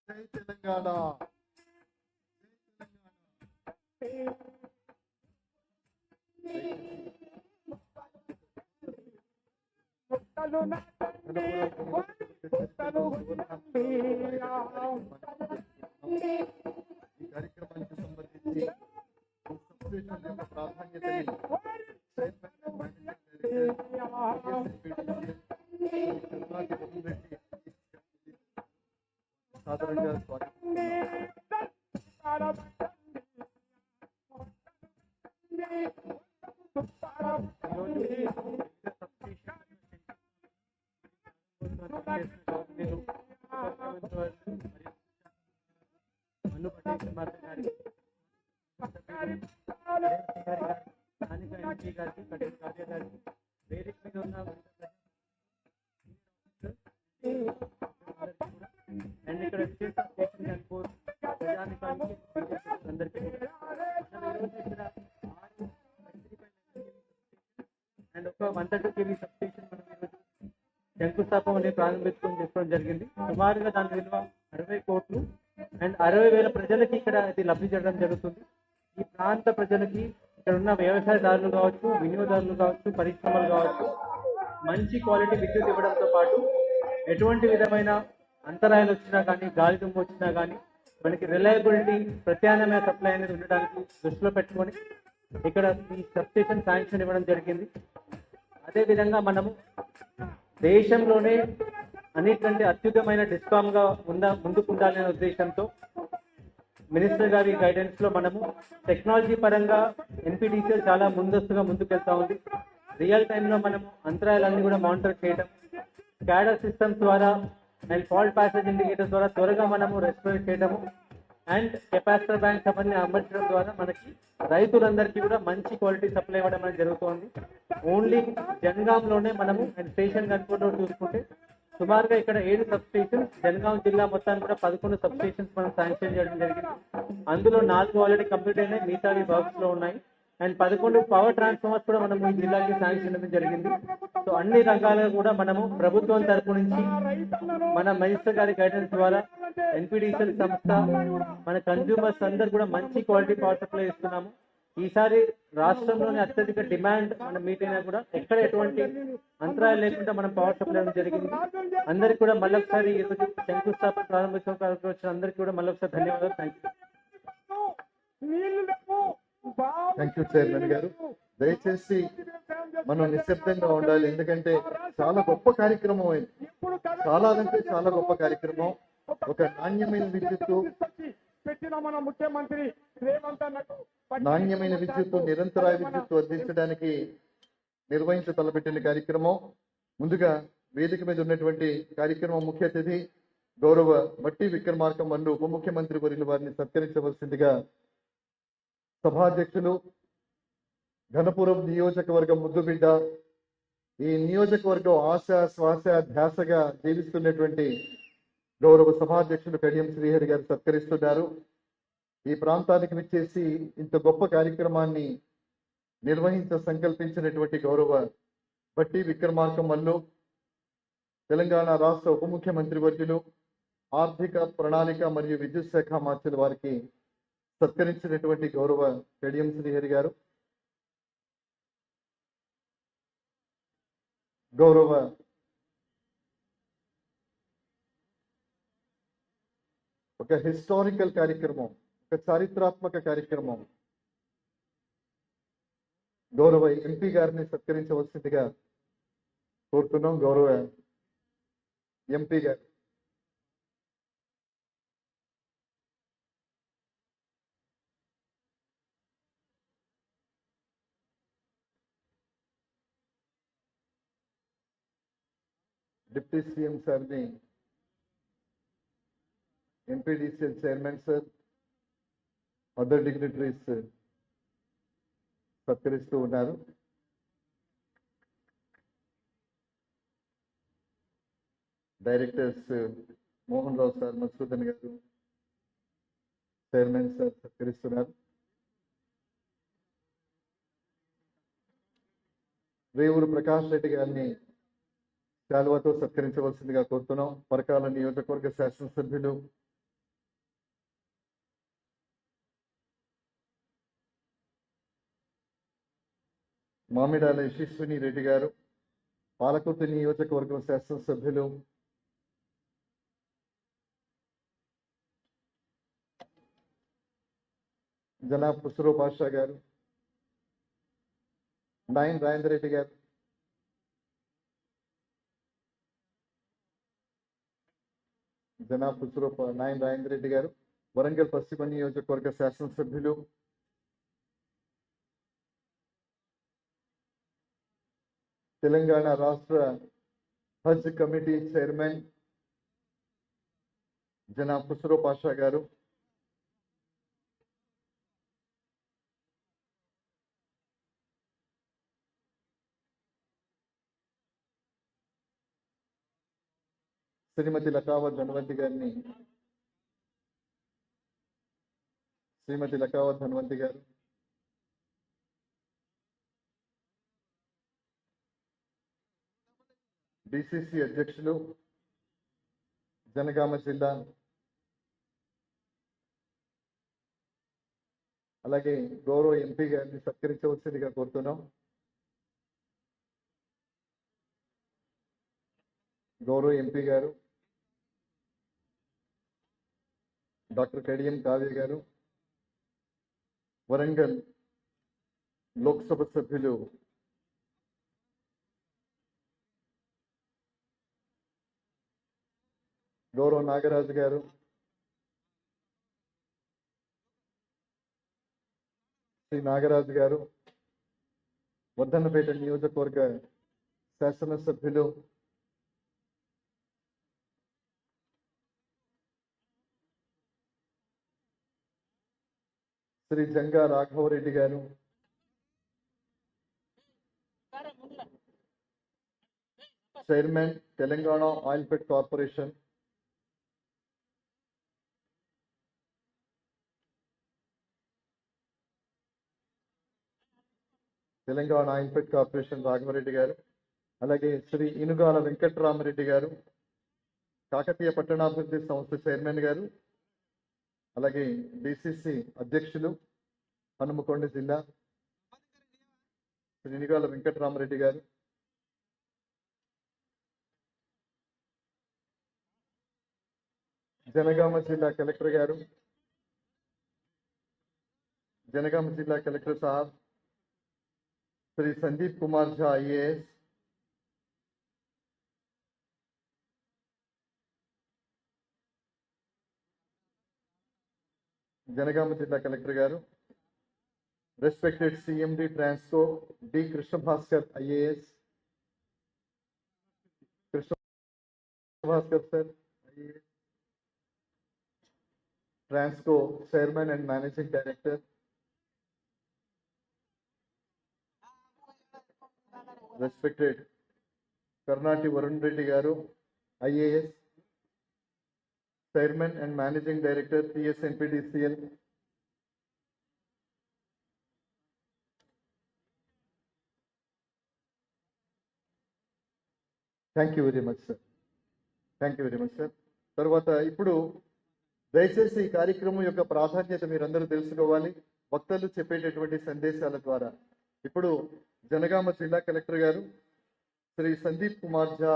జై తెలంగాణ. ఈ కార్యక్రమానికి సంబంధించి సబ్స్టేషన్ యొక్క ప్రాధాన్యతని సాధారణంగా అండ్ ఒక 132 kV సబ్స్టేషన్ మనం ఈరోజు శంకుస్థాపన ప్రారంభించుకొని చేసుకోవడం జరిగింది. సుమారుగా దాని విలువ 60 కోట్లు అండ్ 60,000 ప్రజలకి ఇక్కడ ఇది లబ్ధి చేయడం జరుగుతుంది. ఈ ప్రాంత ప్రజలకి ఇక్కడ ఉన్న వ్యవసాయదారులు కావచ్చు, వినియోగదారులు కావచ్చు, పరిశ్రమలు కావచ్చు, మంచి క్వాలిటీ విద్యుత్ ఇవ్వడంతో పాటు ఎటువంటి విధమైన అంతరాయాలు వచ్చినా కానీ, గాలి దుమ్ము వచ్చినా కానీ మనకి రిలయబిలిటీ, ప్రత్యామ్నాయ సప్లై అనేది ఉండడానికి దృష్టిలో పెట్టుకొని ఇక్కడ ఈ సబ్స్టేషన్ శాంక్షన్ ఇవ్వడం జరిగింది. అదేవిధంగా మనము దేశంలోనే అన్నిటికంటే అత్యుత్తమైన డిస్కామ్గా ముందుకు ఉండాలనే ఉద్దేశంతో మినిస్టర్ గారి గైడెన్స్ లో మనము టెక్నాలజీ పరంగా ఎన్పిడిసిఎల్ చాలా ముందస్తుగా ముందుకెళ్తా ఉంది. రియల్ టైంలో మనము అంతరాయాలన్నీ కూడా మానిటర్ చేయడం, స్కాడర్ సిస్టమ్స్ ద్వారా అండ్ ఫాల్ట్ ప్యాసేజ్ ఇండికేటర్ ద్వారా త్వరగా మనము రెస్పాన్స్ చేయడము అండ్ కెపాసిటర్ బ్యాంక్స్ అవన్నీ అమర్చడం ద్వారా మనకి రైతులందరికీ కూడా మంచి క్వాలిటీ సప్లై ఇవ్వడం అనేది జరుగుతుంది. ఓన్లీ జనగాంలోనే మనము అండ్ స్టేషన్ కనుక్కుంటూ చూసుకుంటే సుమారుగా ఇక్కడ 7 సబ్ స్టేషన్స్, జనగాం జిల్లా మొత్తాన్ని కూడా 11 సబ్ స్టేషన్స్ మనం శాంక్షన్ చేయడం జరిగింది. అందులో 4 ఆల్రెడీ కంప్లీట్ అయినాయి, మిగతావి వర్క్స్ లో ఉన్నాయి. అండ్ 11 పవర్ ట్రాన్స్ఫార్మర్స్ కూడా మనం ఈ జిల్లాకి శాంక్షన్ చేయడం జరిగింది. సో అన్ని రంగాలుగా కూడా మనము ప్రభుత్వం తరపు నుంచి మన మినిస్టర్ గారి గైడెన్స్ ద్వారా ఎన్పిడిసిఎల్ సంస్థ, మన కన్జ్యూమర్స్ అందరు కూడా మంచి క్వాలిటీ పవర్ సప్లై ఇస్తున్నాము. ఈసారి రాష్ట్రంలోని అత్యధిక డిమాండ్ మనం మీట్ అయినా కూడా ఎక్కడ ఎటువంటి అంతరాయాలు లేకుండా మనం పవర్ సప్లై జరిగింది. అందరికి కూడా మళ్ళొకసారి ఈరోజు శంకుస్థాపన ప్రారంభించడం వచ్చిన అందరికీ కూడా మళ్ళొకసారి ధన్యవాదాలు. థ్యాంక్ యూ చైర్మన్ గారు. దయచేసి మనం నిశ్శబ్దంగా ఉండాలి, ఎందుకంటే చాలా గొప్ప కార్యక్రమం అయింది. చాలా అంటే చాలా గొప్ప కార్యక్రమం. ఒక నాణ్యమైన విద్యుత్తు, మన ముఖ్యమంత్రి రేవంత్ అన్నట్టు నాణ్యమైన విద్యుత్తు, నిరంతరాయ విద్యుత్తు అందించడానికి నిర్వహించ తలపెట్టిన కార్యక్రమం. ముందుగా వేదిక మీద ఉన్నటువంటి కార్యక్రమం ముఖ్య అతిథి గౌరవ మట్టి విక్రమార్క మల్లు ఉప ముఖ్యమంత్రి వర్యులు వారిని సత్కరించవలసిందిగా సభాధ్యక్షులు, ఘనపురం నియోజకవర్గం ముద్దుబిడ్డ, ఈ నియోజకవర్గం ఆశ శ్వాస ధ్యాసగా జీవిస్తున్నటువంటి గౌరవ సభాధ్యక్షులు కడియం శ్రీహరి గారు సత్కరిస్తున్నారు. ఈ ప్రాంతానికి విచ్చేసి ఇంత గొప్ప కార్యక్రమాన్ని నిర్వహించ సంకల్పించినటువంటి గౌరవ బట్టి విక్రమార్క మల్లు, తెలంగాణ రాష్ట్ర ఉప ముఖ్యమంత్రి వర్యులు, ఆర్థిక ప్రణాళిక మరియు విద్యుత్ శాఖ మంత్రుల వారికి సత్కరించినటువంటి గౌరవ కడియం శ్రీహరి గారు, గౌరవ ఒక హిస్టారికల్ కార్యక్రమం, ఒక చారిత్రాత్మక కార్యక్రమం, గౌరవ ఎంపీ గారిని సత్కరించవలసిందిగా కోరుతున్నాం. గౌరవ ఎంపీ గారు. డిప్యూటీ సీఎం సార్ని, NPDCL chairman sir, other dignitaries సత్కరిస్తూ ఉన్నారు. డైరెక్టర్స్ మోహన్ రావు సార్, మధుసూదన్ గారు, చైర్మన్ సార్ సత్కరిస్తున్నారు. రేవూరు ప్రకాష్ రెడ్డి గారిని శాలువాతో సత్కరించవలసిందిగా కోరుతున్నాం. పరకాల నియోజకవర్గ శాసనసభ్యులు మామిడాల యశస్విని రెడ్డి గారు, పాలకుర్తి నియోజకవర్గం శాసనసభ్యులు జనాబ్ ఖుస్రో పాషా గారు, నాయన్ రాజేందర్ రెడ్డి గారు, జనాబ్ నాయన్ రాజేందర్ రెడ్డి గారు, వరంగల్ పశ్చిమ నియోజకవర్గ శాసనసభ్యులు తెలంగాణ రాష్ట్ర హజ్ కమిటీ చైర్మన్ జనాబ్ ఖుస్రో పాషా గారు, శ్రీమతి లకావత్ ధన్వంతి గారిని, శ్రీమతి లకావత్ ధన్వంతి గారు, డిసిసి అధ్యక్షులు జనగామ జిల్లా, అలాగే గౌరవ ఎంపీ గారిని సత్కరించవలసిందిగా కోరుతున్నాం. గౌరవ ఎంపీ గారు డాక్టర్ కడియం కావ్య గారు, వరంగల్ లోక్సభ సభ్యులు గౌరవ నాగరాజు గారు, శ్రీ నాగరాజు గారు, వర్ధన్నపేట నియోజకవర్గ శాసనసభ్యులు శ్రీ జంగా రాఘవరెడ్డి గారు, chairman Telangana oil fed corporation, Telangana oil fed corporation Raghavareddy గారు, అలాగే శ్రీ ఇనుగాల వెంకట్రామరెడ్డి గారు, కాకతీయ పట్టణాభివృద్ధి సంస్థ చైర్మన్ గారు, అలాగే డిసిసి అధ్యక్షులు హనుమకొండ జిల్లా శ్రీ ఇనుగాల వెంకట్రామరెడ్డి గారు, జనగామ జిల్లా కలెక్టర్ గారు, జనగామ జిల్లా కలెక్టర్ సాహబ్ శ్రీ సందీప్ కుమార్ झा IAS, జనగామ జిల్లా కలెక్టర్ గారు, respected CMD Transco D Krishna Bhaskar IAS, Krishna Bhaskar sir IAS, Transco chairman and managing director, respected Karnati Varun Reddy గారు IAS, chairman and managing director TSNPDCL, thank you very much sir, thank you very much sir. తర్వాత ఇప్పుడు దయచేసి ఈ కార్యక్రమం యొక్క ప్రాధాన్యత మీరందరూ తెలుసుకోవాలి. వక్తలు చెప్పేటటువంటి సందేశాల ద్వారా ఇప్పుడు జనగామ జిల్లా కలెక్టర్ గారు శ్రీ సందీప్ కుమార్ झा